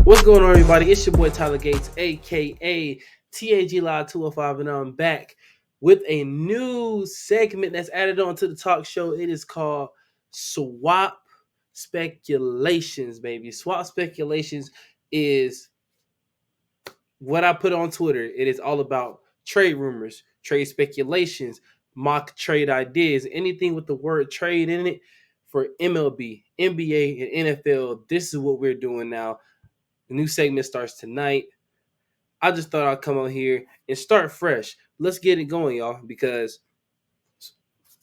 What's going on, everybody? It's your boy Tyler Gates, aka TAG Live 205, and I'm back with a new segment that's added on to the talk show. It is called Swap Speculations, baby. Swap Speculations is what I put on Twitter. It is all about trade rumors, trade speculations, mock trade ideas, anything with the word trade in it for MLB, NBA, and NFL. This is what we're doing now. The new segment starts tonight. I just thought I'd come on here and start fresh. Let's get it going, y'all, because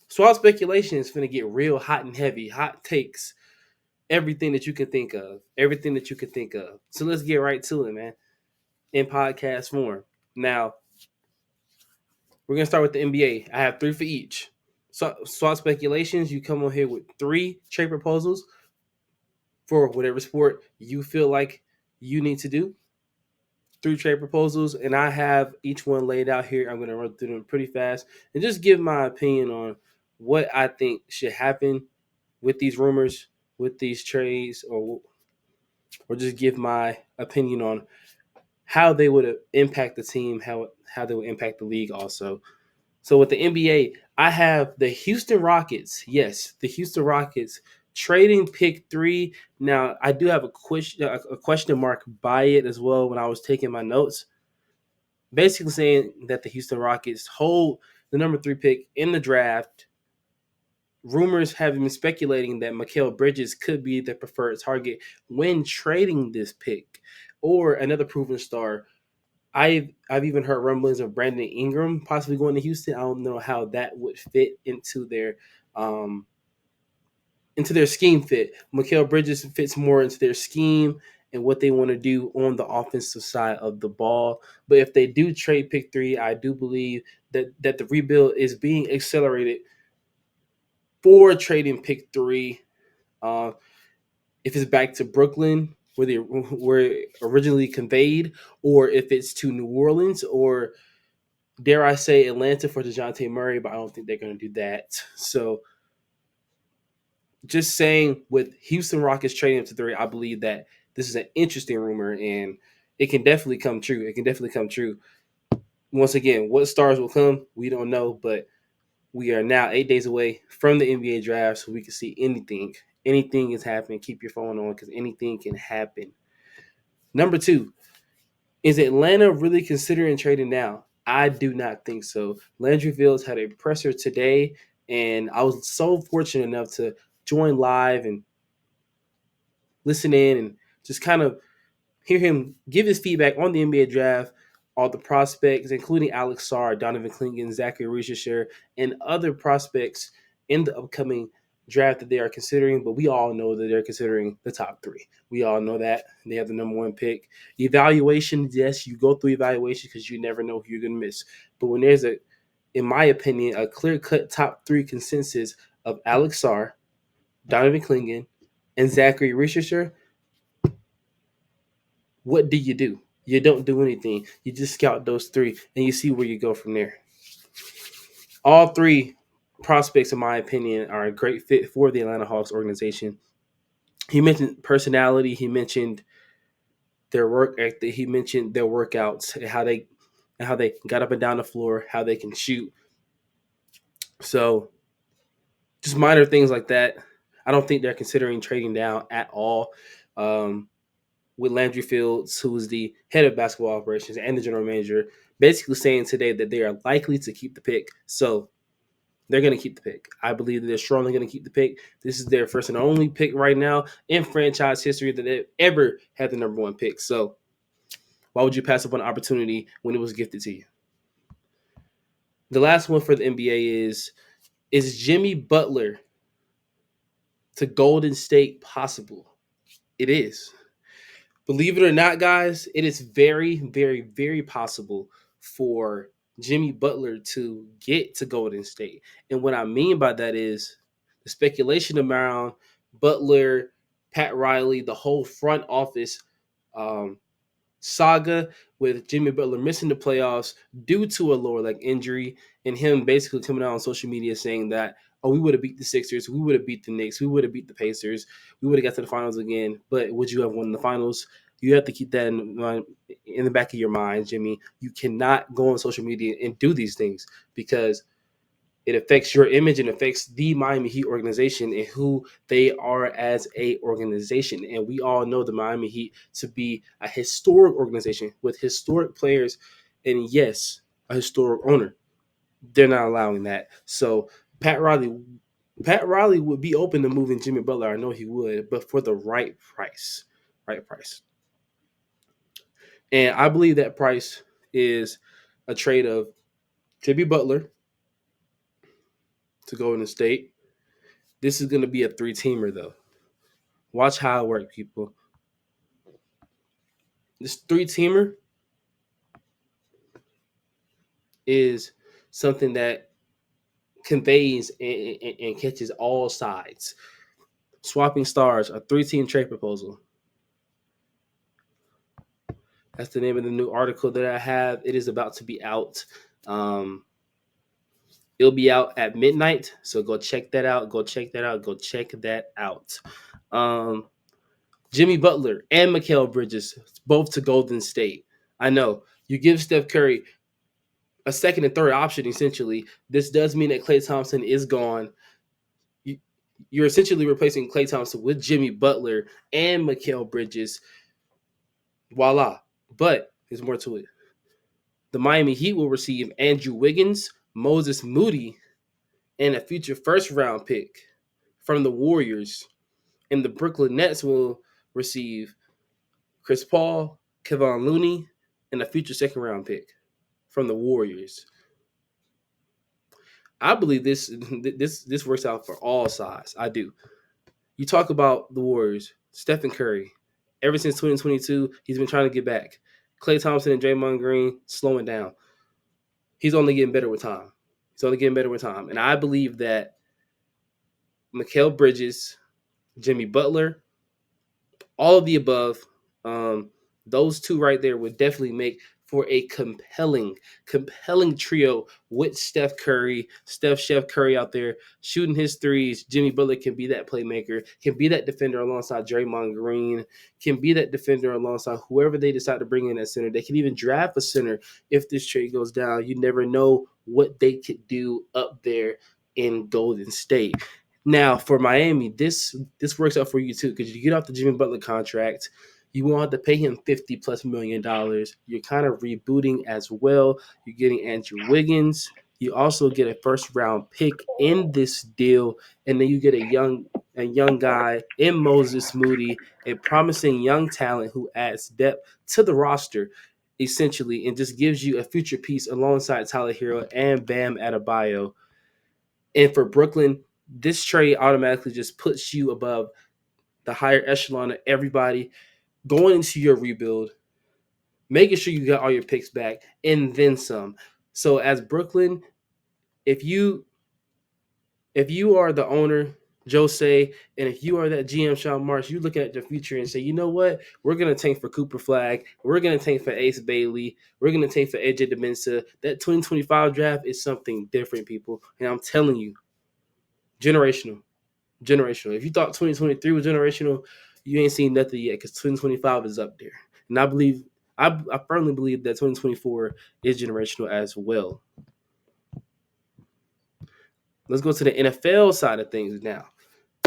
swap speculation is going to get real hot and heavy. Hot takes, everything that you can think of. Everything that you can think of. So let's get right to it, man, in podcast form. Now, we're going to start with the NBA. I have three for each. So, swap speculations, you come on here with three trade proposals for whatever sport you feel like you need to do. Three trade proposals, and I have each one laid out here. I'm going to run through them pretty fast and just give my opinion on what I think should happen with these rumors, with these trades, or just give my opinion on how they would impact the team, how they would impact the league also. So with the NBA, I have the Houston Rockets. Yes, the Houston Rockets trading pick 3. Now, I do have a question mark by it as well when I was taking my notes. Basically saying that the Houston Rockets hold the number 3 pick in the draft. Rumors have been speculating that Mikal Bridges could be the preferred target when trading this pick, or another proven star. I've even heard rumblings of Brandon Ingram possibly going to Houston. I don't know how that would fit into their scheme fit. Mikal Bridges fits more into their scheme and what they want to do on the offensive side of the ball. But if they do trade pick 3, I do believe that the rebuild is being accelerated for trading pick 3. If it's back to Brooklyn, where they were originally conveyed, or if it's to New Orleans, or dare I say Atlanta for DeJounte Murray, but I don't think they're going to do that. So just saying, with Houston Rockets trading up to 3, I believe that this is an interesting rumor, and it can definitely come true. It can definitely come true. Once again, what stars will come, we don't know, but we are now 8 days away from the NBA draft, so we can see anything. Anything is happening. Keep your phone on because anything can happen. Number 2, is Atlanta really considering trading now? I do not think so. Landry Fields had a presser today, and I was so fortunate enough to join live and listen in and just kind of hear him give his feedback on the NBA draft, all the prospects, including Alex Sarr, Donovan Clingan, Zachary Richardson, and other prospects in the upcoming draft that they are considering. But we all know that they're considering the top 3. We all know that. They have the number 1 pick. Evaluation, yes, you go through evaluation because you never know who you're going to miss. But when there's in my opinion, a clear-cut top 3 consensus of Alex Sarr, Donovan Clingan, and Zachary Richardson, what do? You don't do anything. You just scout those 3 and you see where you go from there. All 3 prospects, in my opinion, are a great fit for the Atlanta Hawks organization. He mentioned personality. He mentioned their work ethic. He mentioned their workouts and how they got up and down the floor, how they can shoot. So just minor things like that. I don't think they're considering trading down at all. With Landry Fields, who is the head of basketball operations and the general manager, basically saying today that they are likely to keep the pick. So they're going to keep the pick. I believe that they're strongly going to keep the pick. This is their first and only pick right now in franchise history that they've ever had the number 1 pick. So why would you pass up an opportunity when it was gifted to you? The last one for the NBA is Jimmy Butler to Golden State possible? It is. Believe it or not, guys, it is very, very, very possible for Jimmy Butler to get to Golden State. And what I mean by that is the speculation around Butler, Pat Riley, the whole front office saga with Jimmy Butler missing the playoffs due to a lower leg injury, and him basically coming out on social media saying that, oh, we would have beat the Sixers, we would have beat the Knicks, we would have beat the Pacers, we would have got to the finals again, but would you have won the finals? You have to keep that in the back of your mind, Jimmy. You cannot go on social media and do these things because it affects your image and affects the Miami Heat organization and who they are as a organization. And we all know the Miami Heat to be a historic organization with historic players and, yes, a historic owner. They're not allowing that. So Pat Riley Pat Riley would be open to moving Jimmy Butler. I know he would, but for the right price. Right price. And I believe that price is a trade of Jimmy Butler to Golden State. This is going to be a three-teamer, though. Watch how it works, people. This three-teamer is something that conveys and catches all sides. Swapping Stars, a three-team trade proposal. That's the name of the new article that I have. It is about to be out. It'll be out at midnight, so go check that out. Go check that out. Go check that out. Jimmy Butler and Mikal Bridges, both to Golden State. I know you give Steph Curry a second and third option. Essentially, this does mean that Klay Thompson is gone. You're essentially replacing Klay Thompson with Jimmy Butler and Mikal Bridges. Voila! But there's more to it. The Miami Heat will receive Andrew Wiggins, Moses Moody, and a future first round pick from the Warriors. And the Brooklyn Nets will receive Chris Paul, Kevon Looney, and a future second round pick from the Warriors. I believe this works out for all sides. I do. You talk about the Warriors, Stephen Curry. Ever since 2022, he's been trying to get back. Klay Thompson and Draymond Green slowing down. He's only getting better with time. And I believe that Mikal Bridges, Jimmy Butler, all of the above, those two right there would definitely make for a compelling trio with Steph Curry out there shooting his threes. Jimmy Butler can be that playmaker, can be that defender alongside Draymond Green, can be that defender alongside whoever they decide to bring in at center. They can even draft a center if this trade goes down. You never know what they could do up there in Golden State. Now for Miami, this works out for you too because you get off the Jimmy Butler contract. You won't have to pay him $50+ million. You're kind of rebooting as well. You're getting Andrew Wiggins. You also get a first round pick in this deal, and then you get a young guy in Moses Moody, a promising young talent who adds depth to the roster, essentially, and just gives you a future piece alongside Tyler Hero and Bam Adebayo. And for Brooklyn, this trade automatically just puts you above the higher echelon of everybody going into your rebuild, making sure you got all your picks back, and then some. So as Brooklyn, if you are the owner, Jose, and if you are that GM, Sean Marsh, you look at the future and say, you know what? We're going to tank for Cooper Flag. We're going to tank for Ace Bailey. We're going to tank for AJ DeMensa. That 2025 draft is something different, people. And I'm telling you, generational. If you thought 2023 was generational, you ain't seen nothing yet because 2025 is up there. And I firmly believe that 2024 is generational as well. Let's go to the NFL side of things now.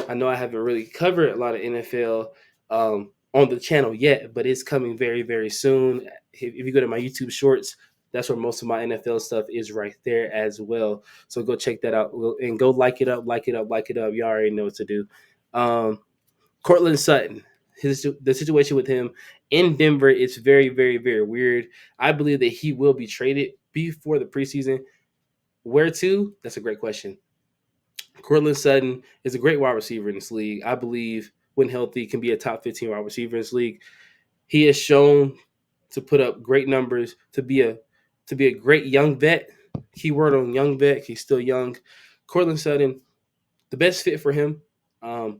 I know I haven't really covered a lot of NFL on the channel yet, but it's coming very, very soon. If you go to my YouTube shorts, that's where most of my NFL stuff is right there as well. So go check that out and go like it up. You already know what to do. Cortland Sutton, the situation with him in Denver is very, very, very weird. I believe that he will be traded before the preseason. Where to? That's a great question. Cortland Sutton is a great wide receiver in this league. I believe when healthy can be a top 15 wide receiver in this league. He has shown to put up great numbers, to be a great young vet. Keyword on young vet. He's still young. Cortland Sutton, the best fit for him,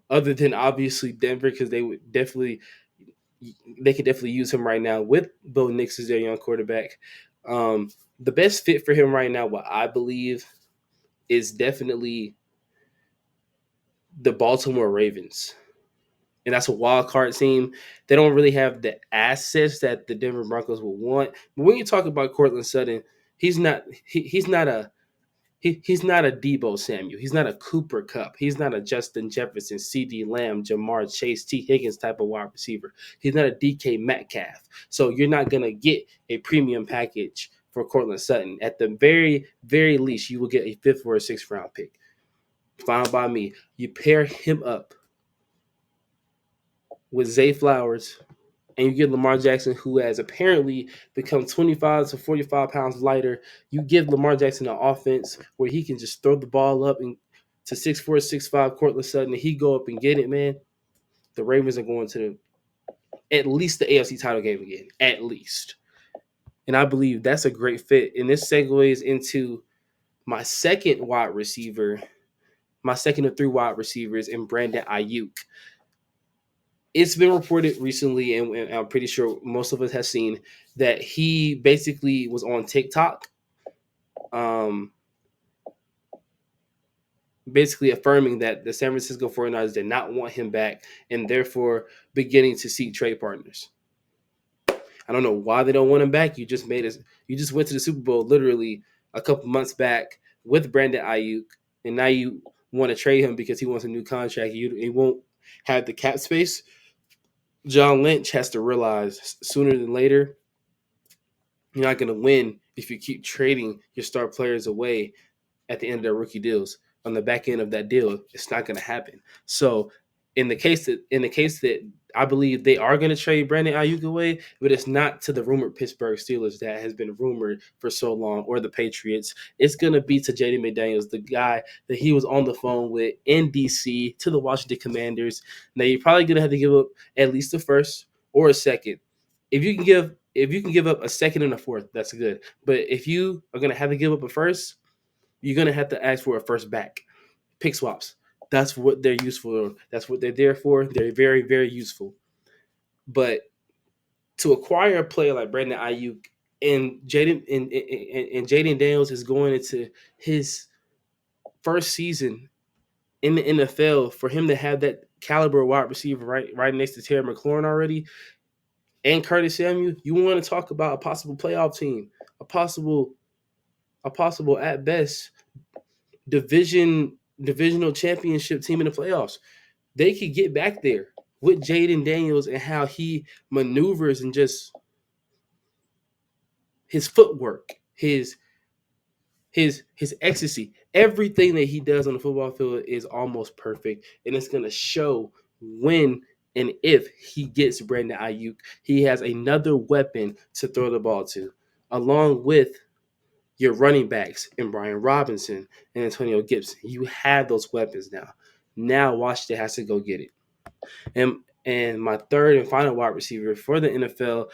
other than obviously Denver, because they could definitely use him right now with Bo Nix as their young quarterback. The best fit for him right now, what I believe, is definitely the Baltimore Ravens. and that's a wild card team. They don't really have the assets that the Denver Broncos would want. But when you talk about Cortland Sutton, he's not he's not a Debo Samuel. He's not a Cooper Cup. He's not a Justin Jefferson, CeeDee Lamb, Jamar Chase, T. Higgins type of wide receiver. He's not a DK Metcalf. So you're not going to get a premium package for Cortland Sutton. At the very, very least, you will get a fifth or a sixth round pick. Fine by me. You pair him up with Zay Flowers, and you get Lamar Jackson, who has apparently become 25 to 45 pounds lighter. You give Lamar Jackson an offense where he can just throw the ball up and to 6'4", 6'5", Cortland Sutton, and he go up and get it, man. The Ravens are going to at least the AFC title game again, at least. And I believe that's a great fit. And this segues into my second wide receiver, my second of three wide receivers, in Brandon Ayuk. It's been reported recently, and I'm pretty sure most of us have seen, that he basically was on TikTok, basically affirming that the San Francisco 49ers did not want him back and therefore beginning to seek trade partners. I don't know why they don't want him back. You just went to the Super Bowl literally a couple months back with Brandon Ayuk, and now you want to trade him because he wants a new contract. He won't have the cap space. John Lynch has to realize sooner than later you're not going to win if you keep trading your star players away at the end of their rookie deals. On the back end of that deal, it's not going to happen. So, in the case that I believe they are going to trade Brandon Ayuk away, but it's not to the rumored Pittsburgh Steelers that has been rumored for so long, or the Patriots. It's going to be to Jaden McDaniels, the guy that he was on the phone with in DC, to the Washington Commanders. Now you're probably going to have to give up at least a first or a second. If you can give up a second and a fourth, that's good. But if you are going to have to give up a first, you're going to have to ask for a first back. Pick swaps. That's what they're useful for. That's what they're there for. They're very, very useful. But to acquire a player like Brandon Ayuk, and Jaden Daniels is going into his first season in the NFL, for him to have that caliber wide receiver right next to Terry McLaurin already, and Curtis Samuel, you want to talk about a possible playoff team, a possible at best divisional championship team in the playoffs. They could get back there with Jaden Daniels and how he maneuvers, and just his footwork, his ecstasy. Everything that he does on the football field is almost perfect, and it's going to show when and if he gets Brandon Ayuk. He has another weapon to throw the ball to, along with your running backs in Brian Robinson and Antonio Gibson. You have those weapons now. Now Washington has to go get it. And my third and final wide receiver for the NFL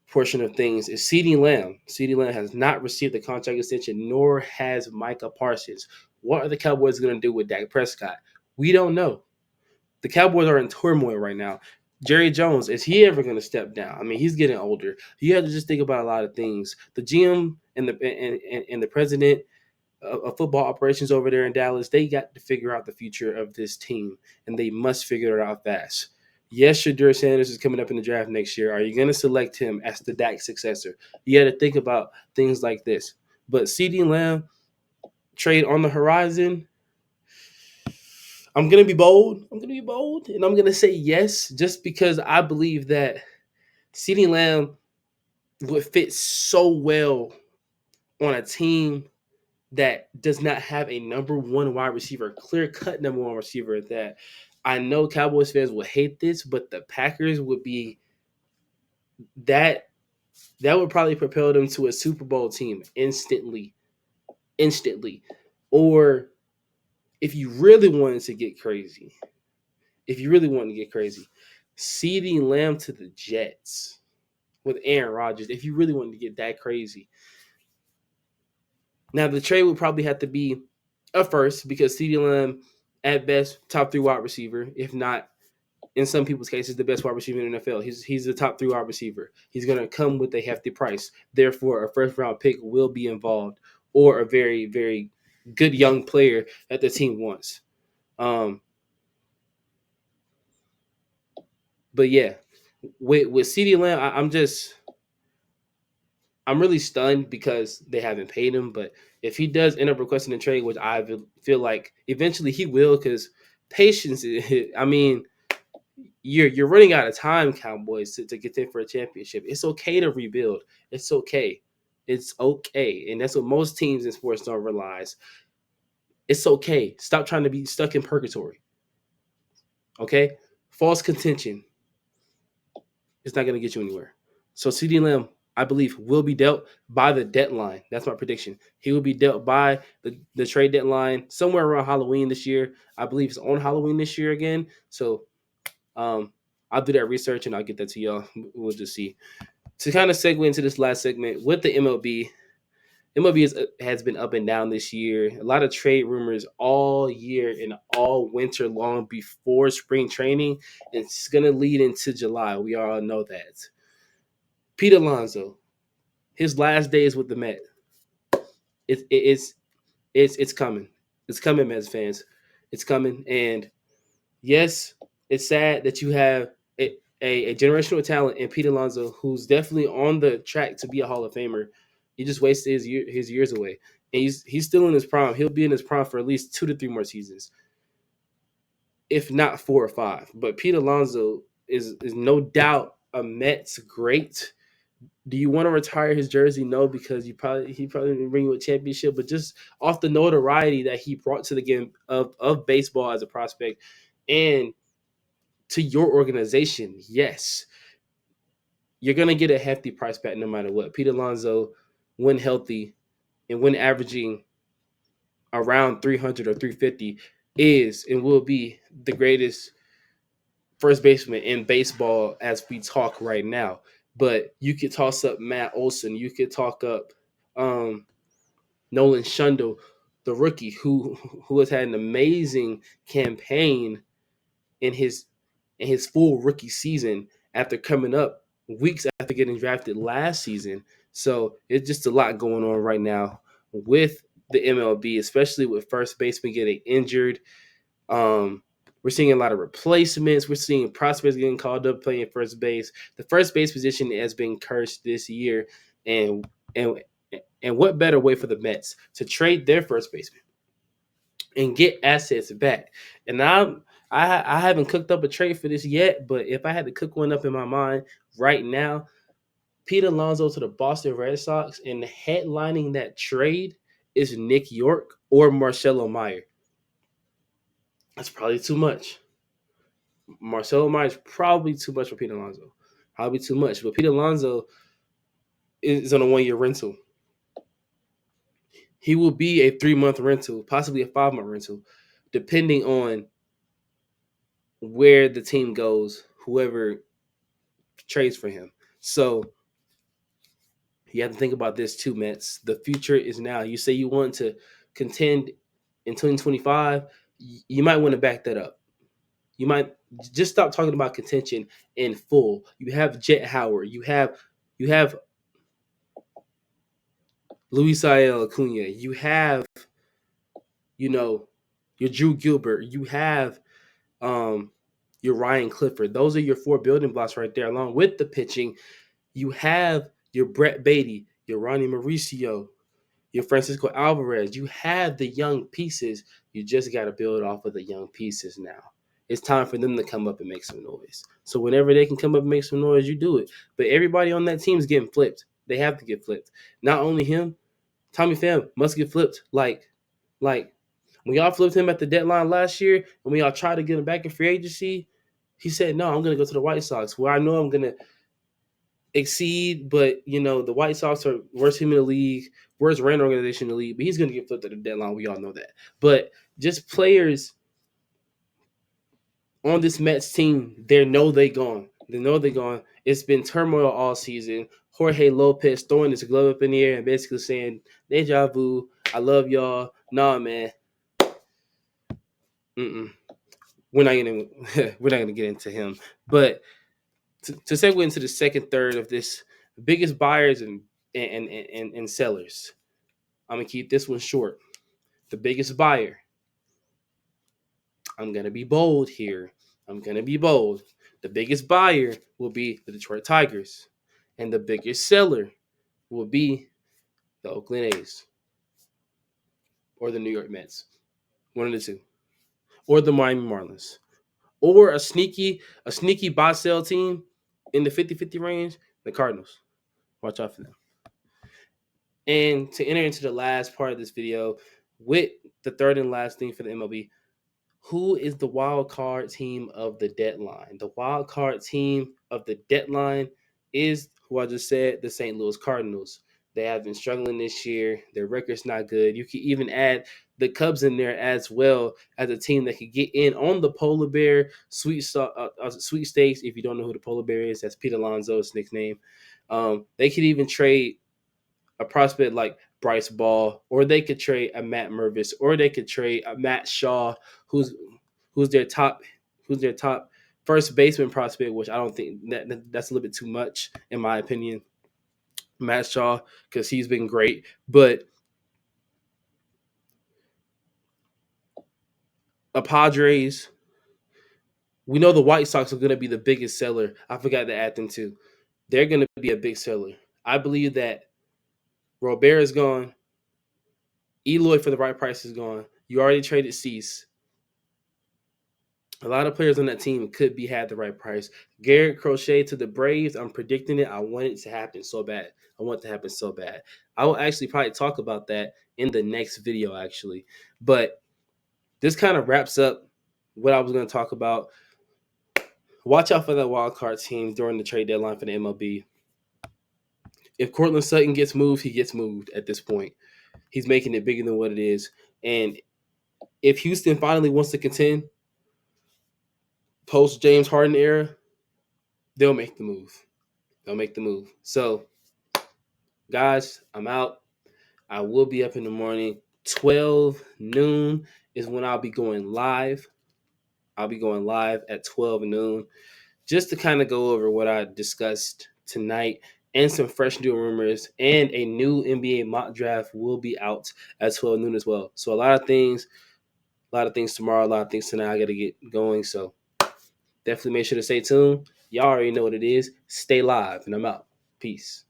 portion of things is CeeDee Lamb. CeeDee Lamb has not received the contract extension, nor has Micah Parsons. What are the Cowboys going to do with Dak Prescott? We don't know. The Cowboys are in turmoil right now. Jerry Jones, is he ever going to step down? I mean, he's getting older. You have to just think about a lot of things. The GM and the president of football operations over there in Dallas, they got to figure out the future of this team, and they must figure it out fast. Yes, Shadur Sanders is coming up in the draft next year. Are you going to select him as the Dak successor? You got to think about things like this. But CeeDee Lamb trade on the horizon. I'm going to be bold. And I'm going to say yes, just because I believe that CeeDee Lamb would fit so well on a team that does not have a number one wide receiver, clear-cut number one receiver at that. I know Cowboys fans will hate this, but the Packers would be that would probably propel them to a Super Bowl team instantly. Or if you really wanted to get crazy, CeeDee Lamb to the Jets with Aaron Rodgers, if you really wanted to get that crazy. Now, the trade would probably have to be a first, because CeeDee Lamb, at best, top three wide receiver, if not, in some people's cases, the best wide receiver in the NFL. He's the top three wide receiver. He's going to come with a hefty price. Therefore, a first-round pick will be involved, or a very, very good young player that the team wants. But yeah, with CeeDee Lamb, I'm really stunned because they haven't paid him. But if he does end up requesting a trade, which feel like eventually he will, because patience. I mean, you're running out of time, Cowboys, to get in for a championship. It's okay to rebuild. It's okay. It's okay, and that's what most teams in sports don't realize. It's okay. Stop trying to be stuck in purgatory. Okay, false contention is not going to get you anywhere. So CeeDee Lamb, I believe, will be dealt by the deadline. That's my prediction. He will be dealt by the trade deadline somewhere around Halloween this year. I believe it's on Halloween this year again. So um, I'll do that research and I'll get that to y'all. We'll just see. To kind of segue into this last segment with the MLB, has been up and down this year. A lot of trade rumors all year and all winter long before spring training. And it's going to lead into July. We all know that. Pete Alonso, his last days with the Met. It's it's coming. It's coming, Mets fans. It's coming. And yes, it's sad that you have a generational talent in Pete Alonso, who's definitely on the track to be a Hall of Famer. He just wasted his years away, and he's still in his prime. He'll be in his prime for at least 2 to 3 more seasons, if not 4 or 5. But Pete Alonso is no doubt a Mets great. Do you want to retire his jersey? No, because he probably didn't bring you a championship, but just off the notoriety that he brought to the game of baseball as a prospect and to your organization, yes, you're gonna get a hefty price back no matter what. Pete Alonso, when healthy and when averaging around 300 or 350, is and will be the greatest first baseman in baseball as we talk right now. But you could toss up Matt Olson, you could talk up um, Nolan Shundle, the rookie who has had an amazing campaign in his full rookie season after coming up weeks after getting drafted last season. So it's just a lot going on right now with the MLB, especially with first baseman getting injured. Um, we're seeing a lot of replacements. We're seeing prospects getting called up playing first base. The first base position has been cursed this year, and and and what better way for the Mets to trade their first baseman and get assets back? And I haven't cooked up a trade for this yet, but if I had to cook one up in my mind right now, Pete Alonso to the Boston Red Sox, and headlining that trade is Nick York or Marcelo Meyer. That's probably too much. Marcelo Meyer is probably too much for Pete Alonso. Probably too much. But Pete Alonso is on a 1 year rental. He will be a 3 month rental, possibly a 5 month rental, depending on where the team goes, whoever trades for him. So you have to think about this too, Mets. The future is now. You say you want to contend in 2025, you might want to back that up. You might just stop talking about contention in full. You have Jet Howard. You have Luis Acuna. You have you know your Drew Gilbert. You have um your Ryan Clifford. Those are your 4 building blocks right there, along with the pitching. You have your Brett Beatty, your Ronnie Mauricio, your Francisco Alvarez. You have the young pieces. You just got to build off of the young pieces now. It's time for them to come up and make some noise. So whenever they can come up and make some noise, you do it. But everybody on that team is getting flipped. They have to get flipped. Not only him, Tommy Pham must get flipped. Like when y'all flipped him at the deadline last year, and when y'all tried to get him back in free agency, he said, "No, I'm going to go to the White Sox, where I know I'm going to exceed." But the White Sox are worst team in the league, worst ran organization in the league. But he's going to get flipped at the deadline. We all know that. But just players on this Mets team, they know they gone. They know they gone. It's been turmoil all season. Jorge Lopez throwing his glove up in the air and basically saying, "Deja vu. I love y'all." Nah, man. Mm-mm. We're not gonna we're not gonna get into him. But to segue into the second third of this, biggest buyers and sellers. I'm gonna keep this one short. The biggest buyer. I'm gonna be bold here. I'm going to be bold. The biggest buyer will be the Detroit Tigers, and the biggest seller will be the Oakland A's or the New York Mets, one of the two, or the Miami Marlins, or a sneaky buy sell team in the 50-50 range, the Cardinals. Watch out for them. And to enter into the last part of this video with the third and last thing for the MLB, who is the wild card team of the deadline? The wild card team of the deadline is who I just said, the St. Louis Cardinals. They have been struggling this year. Their record's not good. You can even add the Cubs in there as well as a team that could get in on the Polar Bear sweepstakes. If you don't know who the Polar Bear is, that's Pete Alonso's nickname. They could even trade a prospect like Bryce Ball, or they could trade a Matt Mervis, or they could trade a Matt Shaw, who's who's their top who's their top first baseman prospect, which I don't think that's a little bit too much in my opinion. Matt Shaw, because he's been great, but a Padres. We know the White Sox are going to be the biggest seller. I forgot to add them too. They're going to be a big seller. I believe that Robert is gone. Eloy for the right price is gone. You already traded Cease. A lot of players on that team could be had the right price. Garrett Crochet to the Braves. I'm predicting it. I want it to happen so bad. I want it to happen so bad. I will actually probably talk about that in the next video, actually. But this kind of wraps up what I was going to talk about. Watch out for that wild card team during the trade deadline for the MLB. If Cortland Sutton gets moved, he gets moved at this point. He's making it bigger than what it is. And if Houston finally wants to contend post James Harden era, they'll make the move. They'll make the move. So, guys, I'm out. I will be up in the morning. 12 noon is when I'll be going live. I'll be going live at 12 noon just to kind of go over what I discussed tonight and some fresh new rumors. And a new NBA mock draft will be out at 12 noon as well. So a lot of things tomorrow, a lot of things tonight I got to get going. So definitely make sure to stay tuned. Y'all already know what it is. Stay live, and I'm out. Peace.